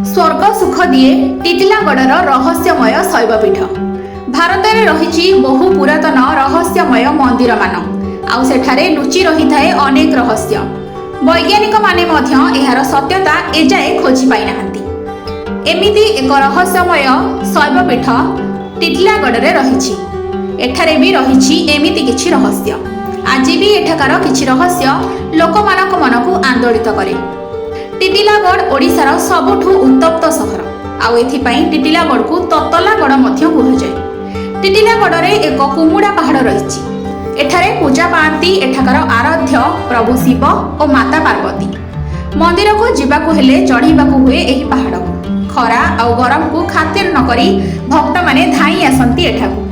स्वर्ग सुख दिए टिटिलागढ़र रहस्यमय शैवपीठ। भारत में रही बहु पुरातन रहस्यमय मंदिर मान आउ सेठारे लुचि रही थाए अनेक रहस्य। वैज्ञानिक माने मध्य एहार सत्यता एजाए खोजी पाई नाहांती। एमिति एक रहस्यमय शैवपीठ टिटिलागढ़ रे रही। एठारे भी रही एमिति किछि रहस्य। आज भी एठाकार किछि रहस्य लोकमानक मनकु आंदोलित करे। टिटिलागढ़ ओडिशार सबुठु उत्तप्त सहर आउ एथिपाई टिटिलागढ़ को ततलागढ़ मध्य कुहाଯାए। टिटिलागढ़ रे एक कुमुड़ा पहाड़ रही। एठारे पूजा पाती एठाकार आराध्य प्रभु शिव और माता पार्वती। मंदिर को जीवाकु हेले चढ़ीबाकु हुए एही पहाड़ को। खरा आउ गरम को खातिर न करी भक्त माने धाई आसंती एठाकु।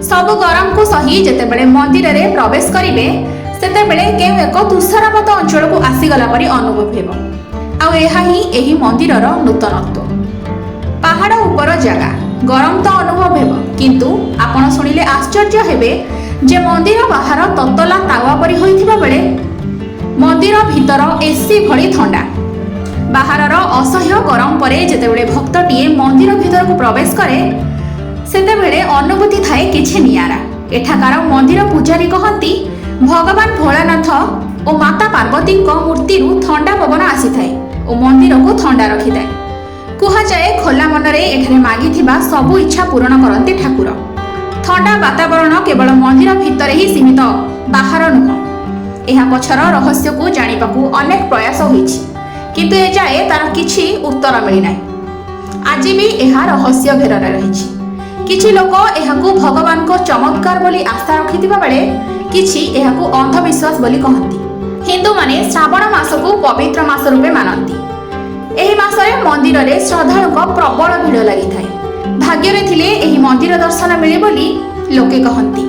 सब गरम को सही जेतेबेले मंदिर रे प्रवेश करिवे सेतेबेले केउ एक तुषारपात अंचल को आसीगला परि अनुभव हेबो। आउ एहा ही एही मंदिरर नूतनत्व। पहाड़ उपर जगह गरम तो अनुभव हेबो, किंतु आपण सुनिले आश्चर्य हेबे जे मंदिर बाहर ततला तावा परि होइथिबा बेले मंदिर भीतर एसी भली ठंडा। बाहरर असह्य गरम परे जेतेबेले भक्तटिए मंदिर भीतर को प्रवेश करे सेतेबेले अनुभूति थाए किछि नियारा। एठाकार मंदिर पुजारी कहंती भगवान भोलानाथ और माता पार्वती मूर्ति ठंडा पवन आसी थाए और मंदिर को ठंडा रखी थाए। कुहाଯାଏ खोला मनरे एठारे मागिथिबा सबु इच्छा पूर्ण करंती ठाकुर। ठंडा वातावरण केवल मंदिर भितर ही सीमित, बाहर नुह। एहा पछर रहस्य को जानिबाकू अनेक प्रयास होईछि, किंतु एजाए तार किछि उत्तर मिली नाही। आज भी एहा रहस्य घेରରେ रहिछि। किछि लोक एहाकू भगवान को चमत्कार बोली आस्था रखिथिबा बेले किछि एहाकू अंधविश्वास बोली कहंती। हिंदू माने श्रावण मास को पवित्र मास रूपे मानती। एही मासरे मंदिर रे श्रद्धालुक प्रबल भिड़ लागि थाए। भाग्य रे थिले एही मंदिर दर्शन मिले बोली लोके कहंती।